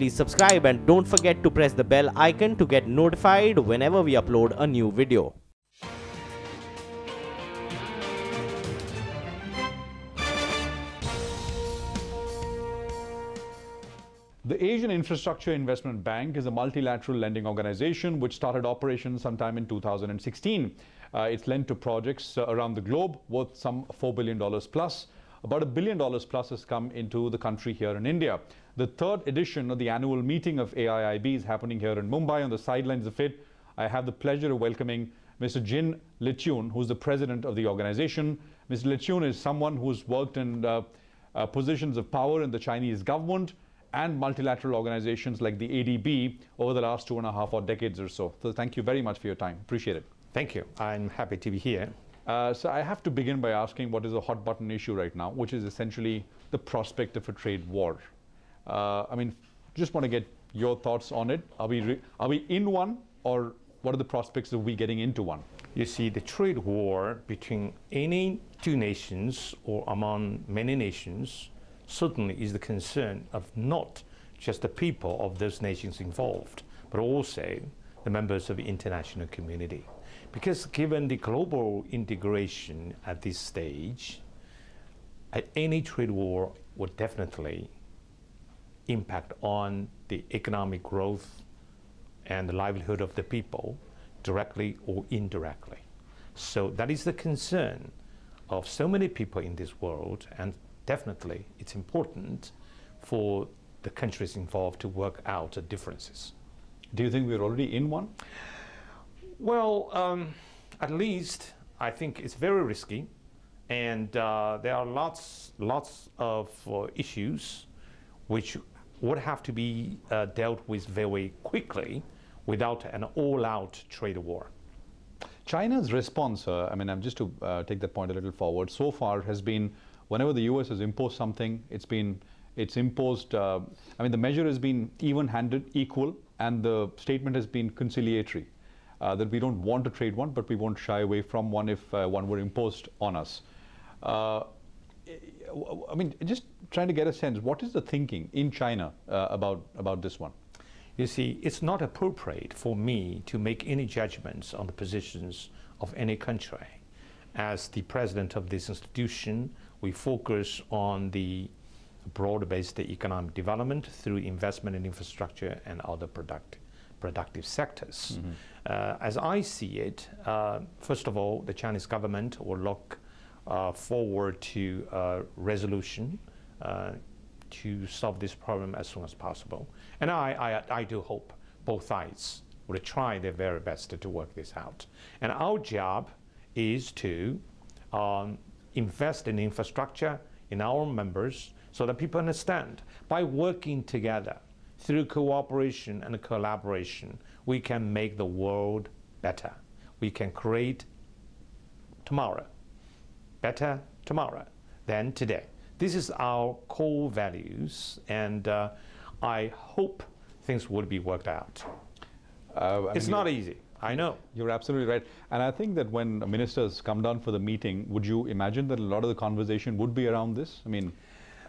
please subscribe and don't forget to press the bell icon to get notified whenever we upload a new video. The Asian Infrastructure Investment Bank is a multilateral lending organization which started operations sometime in 2016. It's lent to projects around the globe worth some $4 billion plus. About $1 billion plus has come into the country here in India. The third edition of the annual meeting of AIIB is happening here in Mumbai. On the sidelines of it, I have the pleasure of welcoming Mr. Jin Liqun, who's the president of the organization. Mr. Liqun is someone who's worked in positions of power in the Chinese government and multilateral organizations like the AIIB over the last 2.5 odd decades or so. So thank you very much for your time. Appreciate it. Thank you. I'm happy to be here. So I have to begin by asking what is a hot button issue right now, which is essentially the prospect of a trade war. I mean, just want to get your thoughts on it. Are we in one, or what are the prospects of we getting into one? You see, the trade war between any two nations or among many nations certainly is the concern of not just the people of those nations involved, but also the members of the international community. Because given the global integration at this stage, any trade war would definitely impact on the economic growth and the livelihood of the people, directly or indirectly. So that is the concern of so many people in this world, and definitely it's important for the countries involved to work out the differences. Do you think we're already in one? Well, at least I think it's very risky, and there are lots of issues which would have to be dealt with very quickly without an all-out trade war. China's response, I mean, I'm just to take that point a little forward, so far has been whenever the US has imposed something, it's imposed, I mean, the measure has been even-handed, equal, and the statement has been conciliatory. That we don't want a trade one, but we won't shy away from one if one were imposed on us. I mean, just trying to get a sense, what is the thinking in China about this one? You see, it's not appropriate for me to make any judgments on the positions of any country. As the president of this institution, we focus on the broad-based economic development through investment in infrastructure and other productive sectors. Mm-hmm. As I see it, first of all, the Chinese government will look forward to a resolution to solve this problem as soon as possible. And I do hope both sides will try their very best to work this out. And our job is to invest in infrastructure in our members so that people understand by working together through cooperation and collaboration, we can make the world better. We can create tomorrow, better tomorrow than today. This is our core values, and I hope things will be worked out. It's not easy, I know. You're absolutely right. And I think that when ministers come down for the meeting, would you imagine that a lot of the conversation would be around this? I mean,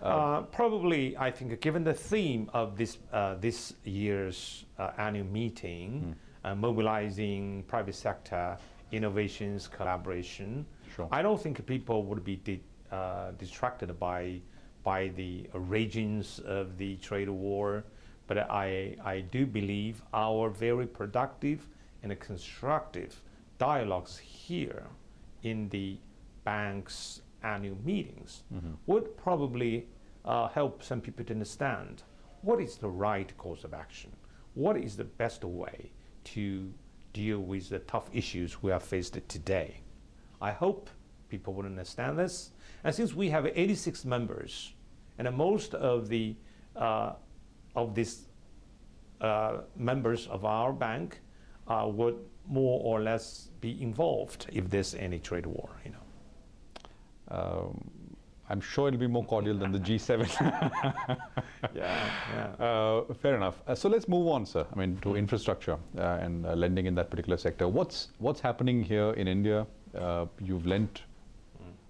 probably, I think, given the theme of this year's annual meeting, mobilizing private sector, innovations, collaboration, sure. I don't think people would be distracted by the ragings of the trade war, but I do believe our very productive and constructive dialogues here in the bank's annual meetings would probably help some people to understand what is the right course of action, what is the best way to deal with the tough issues we are faced today. I hope people will understand this. And since we have 86 members, and most of these members of our bank would more or less be involved if there's any trade war, you know. I'm sure it'll be more cordial than the G7. Fair enough. So let's move on, sir. I mean, to infrastructure and lending in that particular sector. What's happening here in India? You've lent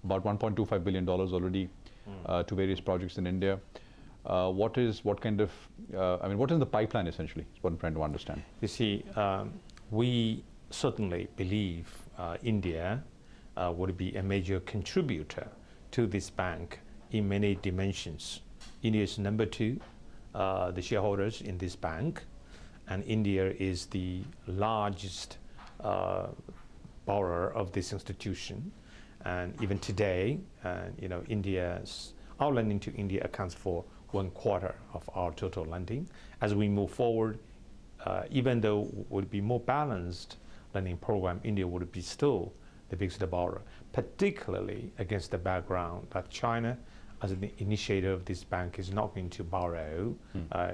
about $1.25 billion already to various projects in India. what is the pipeline essentially? Is what I'm trying to understand. You see, we certainly believe India would be a major contributor to this bank in many dimensions. India is number 2, the shareholders in this bank, and India is the largest borrower of this institution. And even today, our lending to India accounts for 1/4 of our total lending. As we move forward, even though it would be more balanced lending program, India would be still the biggest borrower, particularly against the background that China, as an initiator of this bank, is not going to borrow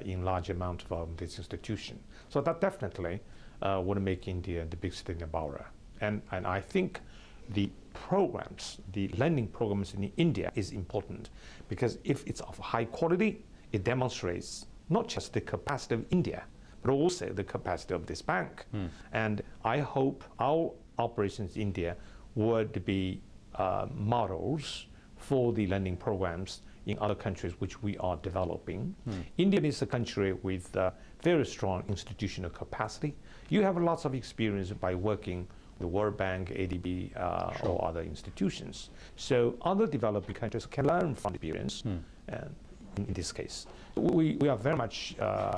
in large amount from this institution. So that definitely would make India the biggest borrower. And I think the programs, the lending programs in India is important, because if it's of high quality, it demonstrates not just the capacity of India, but also the capacity of this bank. And I hope our operations in India would be models for the lending programs in other countries which we are developing. India is a country with very strong institutional capacity. You have lots of experience by working with the World Bank, AIIB, or other institutions. So other developing countries can learn from experience in this case. We are very much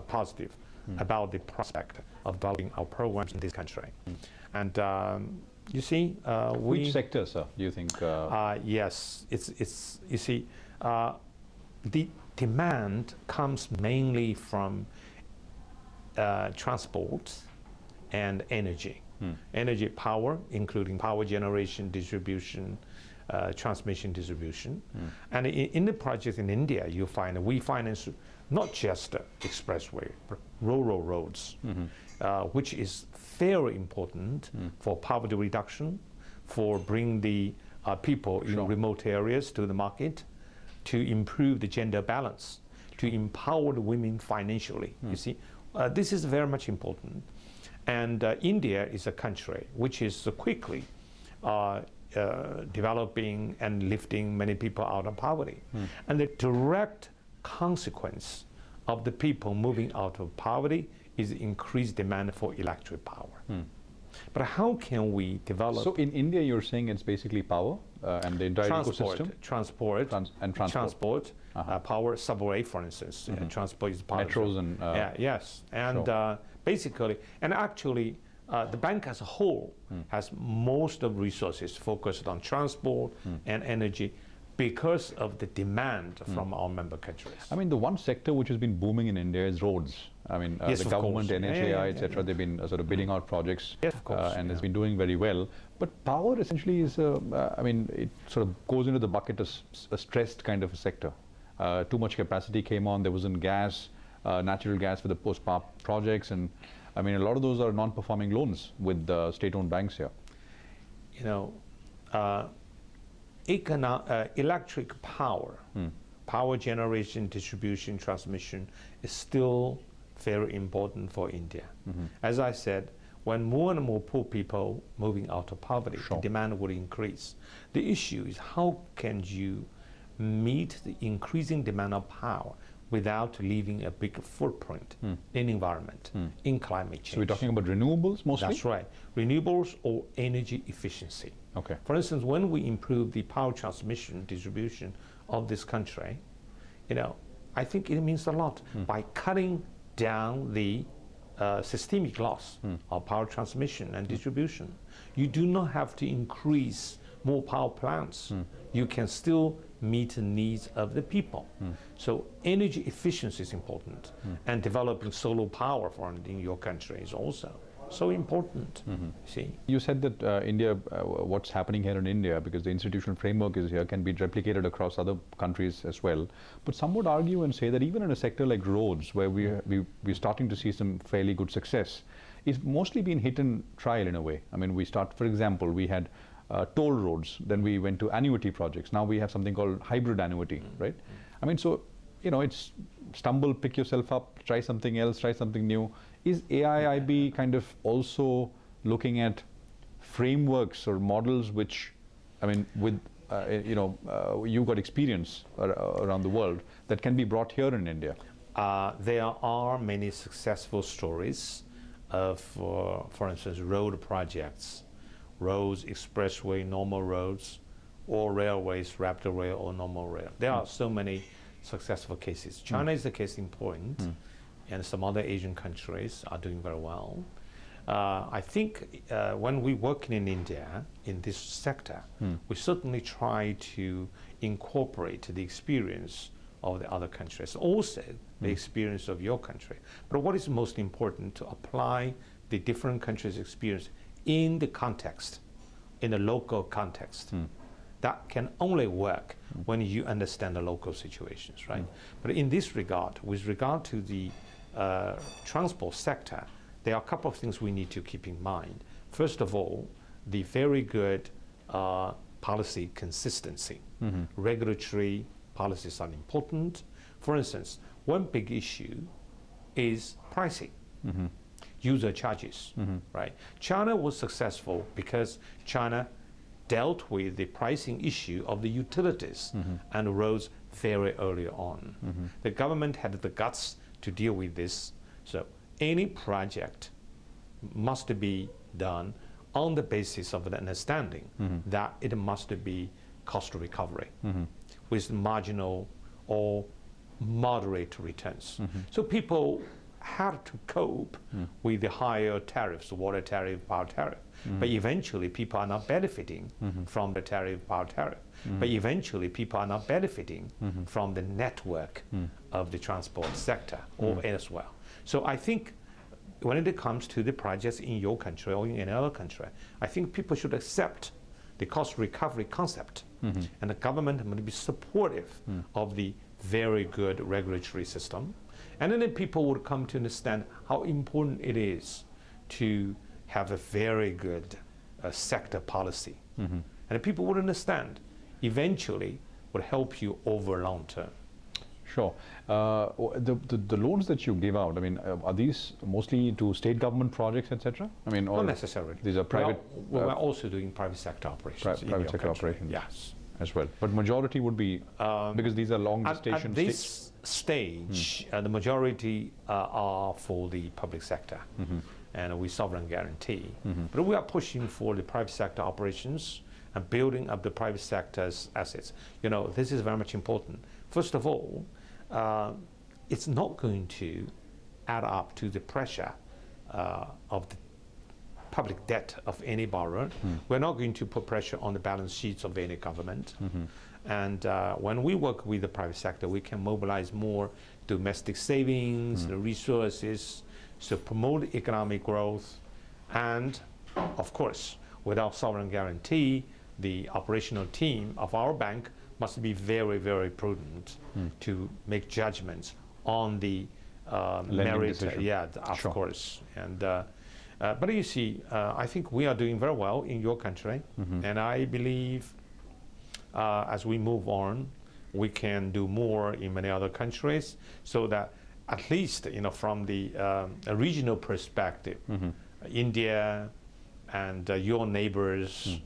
positive about the prospect of developing our programs in this country. And you see, which sector, sir, do you think? Yes, it's you see, the demand comes mainly from transport and energy. Energy, power, including power generation, distribution, transmission distribution. And in the projects in India, you find we finance not just expressway, but rural roads, which is very important for poverty reduction, for bringing the people in remote areas to the market, to improve the gender balance, to empower the women financially. You see, this is very much important. And India is a country which is quickly developing and lifting many people out of poverty. And the direct consequence of the people moving out of poverty is increased demand for electric power. But how can we develop? So in India, you're saying it's basically power and the entire ecosystem? Transport, power, subway, for instance. Transport is part metros of and yes, and basically, and actually, the bank as a whole has most of resources focused on transport and energy, because of the demand from our member countries. I mean, the one sector which has been booming in India is roads. I mean, yes, the government, NHAI, etc., they've been sort of bidding out projects, yes, of course, and it's been doing very well. But power essentially is, I mean, it sort of goes into the bucket as a stressed kind of a sector. Too much capacity came on, there wasn't gas, natural gas for the post-power projects, and I mean, a lot of those are non-performing loans with state-owned banks here. You know, electric power, power generation, distribution, transmission is still very important for India. As I said, when more and more poor people moving out of poverty, the demand will increase. The issue is how can you meet the increasing demand of power without leaving a big footprint in environment, in climate change. So we're talking about renewables mostly? That's right. Renewables or energy efficiency. Okay. For instance, when we improve the power transmission distribution of this country, you know, I think it means a lot by cutting down the systemic loss of power transmission and distribution. You do not have to increase more power plants. You can still meet the needs of the people. So energy efficiency is important, and developing solar power in your country is also so important. See, you said that India, what's happening here in India, because the institutional framework is here, can be replicated across other countries as well. But some would argue and say that even in a sector like roads, where we're starting to see some fairly good success, it's mostly been hit and trial in a way. I mean, for example, we had toll roads, then we went to annuity projects. Now we have something called hybrid annuity, right? I mean, so, you know, it's stumble, pick yourself up, try something else, try something new. Is AIIB kind of also looking at frameworks or models which, I mean, with you've got experience around the world that can be brought here in India? There are many successful stories of, for instance, road projects, roads, expressway, normal roads, or railways, rapid rail or normal rail. There are so many successful cases. China is the case in point, and some other Asian countries are doing very well. I think when we work in India in this sector, we certainly try to incorporate the experience of the other countries, also the experience of your country. But what is most important, to apply the different countries' experience in the context, in the local context. That can only work when you understand the local situations, right? But in this regard, with regard to the transport sector, there are a couple of things we need to keep in mind. First of all, the very good policy consistency. Regulatory policies are important. For instance, one big issue is pricing, user charges, right? China was successful because China dealt with the pricing issue of the utilities and roads very early on. The government had the guts to deal with this. So any project must be done on the basis of the understanding that it must be cost recovery with marginal or moderate returns. So people had to cope with the higher tariffs, water tariff, power tariff. But eventually people are not benefiting from the tariff, power tariff. But eventually people are not benefiting from the network of the transport sector or elsewhere. So I think when it comes to the projects in your country or in another country, I think people should accept the cost recovery concept. And the government must be supportive of the very good regulatory system. And then people would come to understand how important it is to have a very good sector policy. And people would understand, eventually would help you over long term. Sure. The loans that you give out, I mean, are these mostly to state government projects, etc.? I mean, not necessarily. These are private. We're also doing private sector operations. Private sector operations. Yes. As well. But majority would be, because these are long gestation At this stage, the majority are for the public sector and with sovereign guarantee. But we are pushing for the private sector operations and building up the private sector's assets. You know, this is very much important. First of all, it's not going to add up to the pressure of the public debt of any borrower. We're not going to put pressure on the balance sheets of any government. And when we work with the private sector, we can mobilize more domestic savings, the resources, to promote economic growth. And of course, without sovereign guarantee, the operational team of our bank must be very, very prudent to make judgments on the merit. Yeah, of course. And but you see, I think we are doing very well in your country, and I believe as we move on, we can do more in many other countries, so that at least, you know, from the regional perspective, India and your neighbors,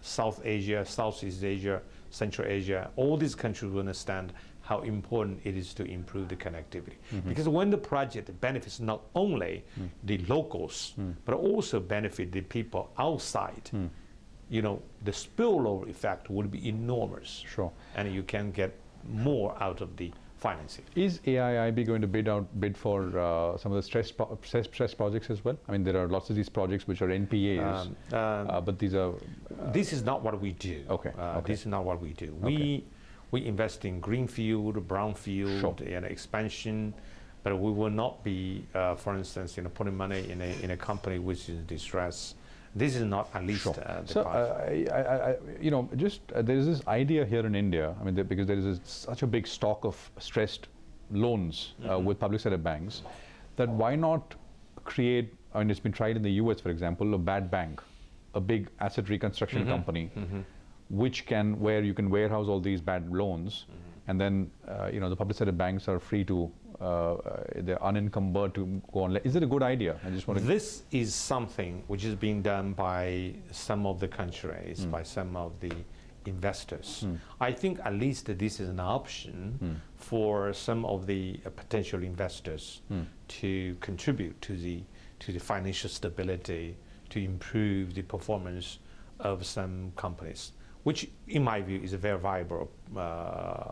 South Asia, Southeast Asia, Central Asia, all these countries will understand how important it is to improve the connectivity. Because when the project benefits not only the locals, but also benefit the people outside, you know, the spillover effect would be enormous. Sure. And you can get more out of the financing. Is AIIB going to bid for some of the stress projects as well? I mean, there are lots of these projects which are NPAs, but these are... this is not what we do. Okay. This is not what we do. We invest in greenfield, brownfield, and expansion, but we will not be, for instance, you know, putting money in a company which is in distress. This is not at least the so, you know, just there is this idea here in India, I mean, because there is such a big stock of stressed loans with public sector banks, that why not create, I mean, it's been tried in the US, for example, a bad bank, a big asset reconstruction company, which can, where you can warehouse all these bad loans, and then, you know, the public sector banks are free to, they're unencumbered to go on. Is it a good idea? I just want to... This is something which is being done by some of the countries, by some of the investors. I think at least this is an option for some of the potential investors to contribute to the financial stability, to improve the performance of some companies, which in my view is a very viable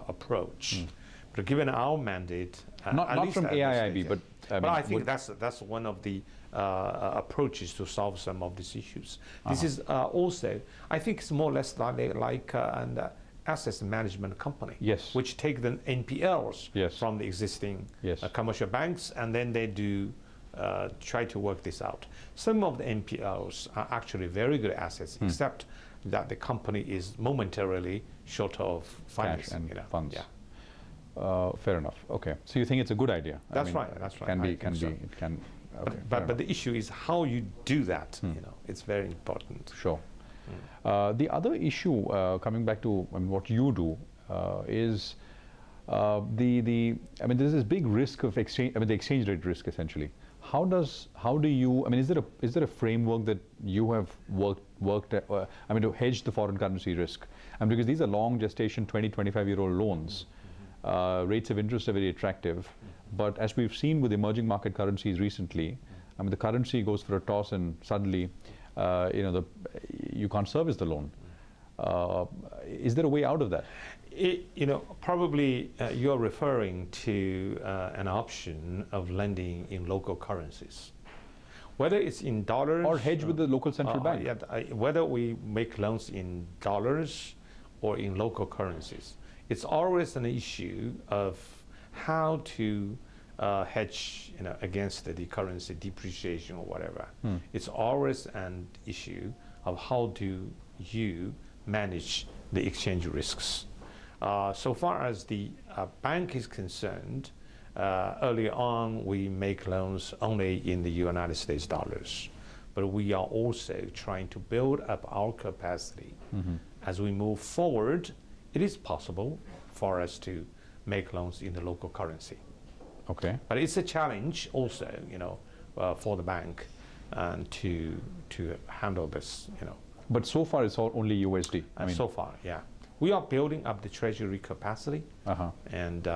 approach. But given our mandate, not from AIIB, but I think that's one of the approaches to solve some of these issues. This is also, I think it's more or less like an asset management company, which take the NPLs from the existing commercial banks, and then they do try to work this out. Some of the NPLs are actually very good assets, except that the company is momentarily short of financing. Cash and funds. Fair enough. Okay. So you think it's a good idea? That's right. That's right. It can. Okay, but the issue is how you do that. You know, it's very important. Sure. The other issue, coming back to what you do, is there's this big risk of exchange. The exchange rate risk essentially. How do you? Is there a framework that you have worked at, to hedge the foreign currency risk? Because these are long gestation, 20, 25-year-old loans. Rates of interest are very attractive, but as we've seen with emerging market currencies recently, the currency goes for a toss and suddenly, you can't service the loan. Is there a way out of that? Probably you're referring to an option of lending in local currencies, whether it's in dollars or hedge with the local central bank. Whether we make loans in dollars or in local currencies. It's always an issue of how to hedge, against the currency depreciation or whatever. It's always an issue of how do you manage the exchange risks. So far as the bank is concerned, early on we make loans only in the United States dollars, but we are also trying to build up our capacity. As we move forward, it is possible for us to make loans in the local currency. Okay. But it's a challenge also, for the bank to handle this, But so far it's all only USD. So far, yeah. We are building up the treasury capacity, and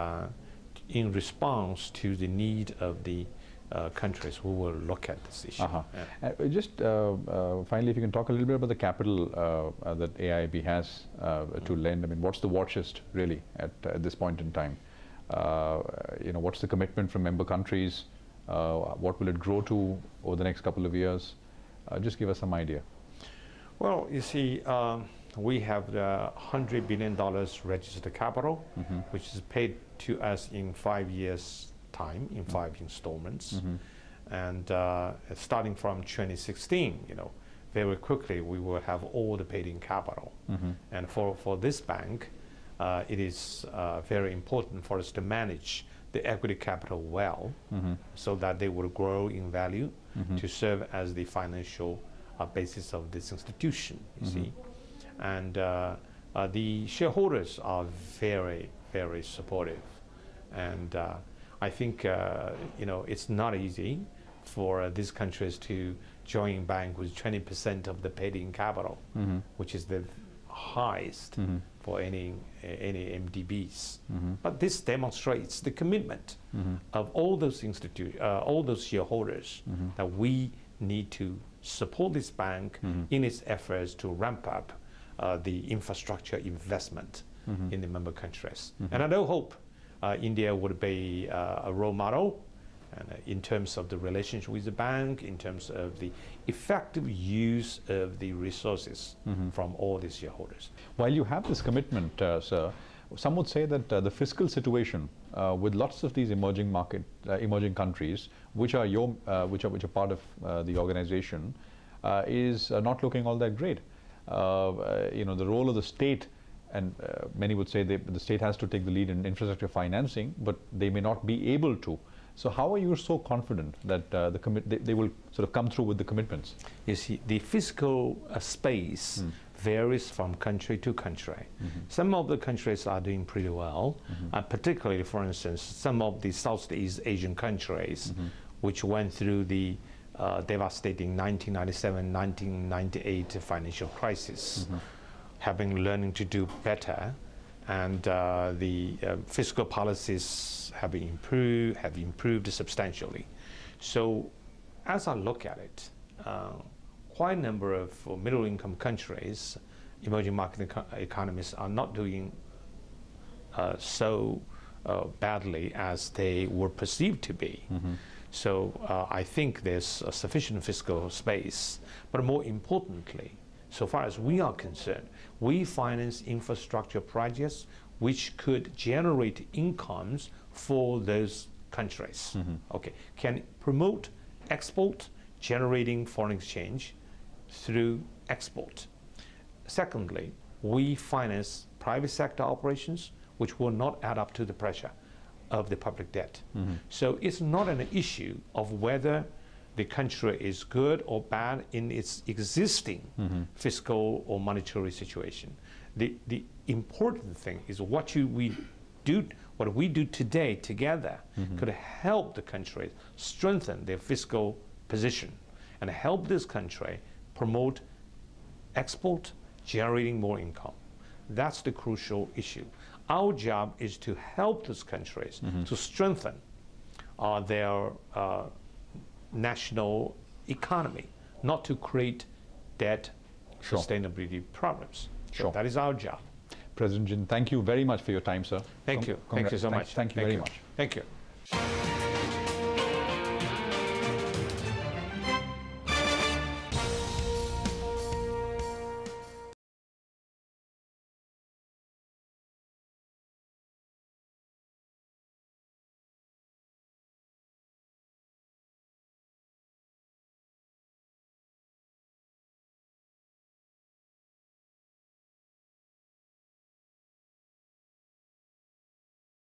in response to the need of the countries, we will look at this issue. Just finally, if you can talk a little bit about the capital that AIIB has to lend. What's the watch list really at this point in time? What's the commitment from member countries? What will it grow to over the next couple of years? Just give us some idea. Well, you see, we have the $100 billion registered capital, which is paid to us in 5 years' time, in 5 installments. And starting from 2016, very quickly we will have all the paid-in capital. And for this bank, it is very important for us to manage the equity capital well, so that they will grow in value to serve as the financial basis of this institution, you see. And the shareholders are very, very supportive. And I think, it's not easy for these countries to join bank with 20% of the paid-in capital, which is the highest for any MDBs. But this demonstrates the commitment of all those all those shareholders that we need to support this bank in its efforts to ramp up the infrastructure investment in the member countries. And I do hope India would be a role model, and in terms of the relationship with the bank, in terms of the effective use of the resources from all these shareholders. While you have this commitment, sir, some would say that the fiscal situation with lots of these emerging countries, which are part of the organization, is not looking all that great. The role of the state, and many would say the state has to take the lead in infrastructure financing, but they may not be able to. So how are you so confident that they will sort of come through with the commitments? You see, the fiscal space varies from country to country. Some of the countries are doing pretty well, particularly, for instance, some of the Southeast Asian countries, which went through the devastating 1997-1998 financial crisis. having learning to do better, and the fiscal policies have improved substantially. So as I look at it, quite a number of middle-income countries, emerging market economies, are not doing so badly as they were perceived to be. So I think there's a sufficient fiscal space, but more importantly, so far as we are concerned, we finance infrastructure projects which could generate incomes for those countries. Okay, can promote export, generating foreign exchange through export. Secondly, we finance private sector operations which will not add up to the pressure of the public debt. So it's not an issue of whether the country is good or bad in its existing fiscal or monetary situation. The important thing is what we do today together could help the country strengthen their fiscal position and help this country promote export, generating more income. That's the crucial issue. Our job is to help these countries to strengthen their national economy, not to create debt sustainability problems. So that is our job. President Jin, thank you very much for your time, sir. Thank you. Thank you so much. Thank you very much. Thank you.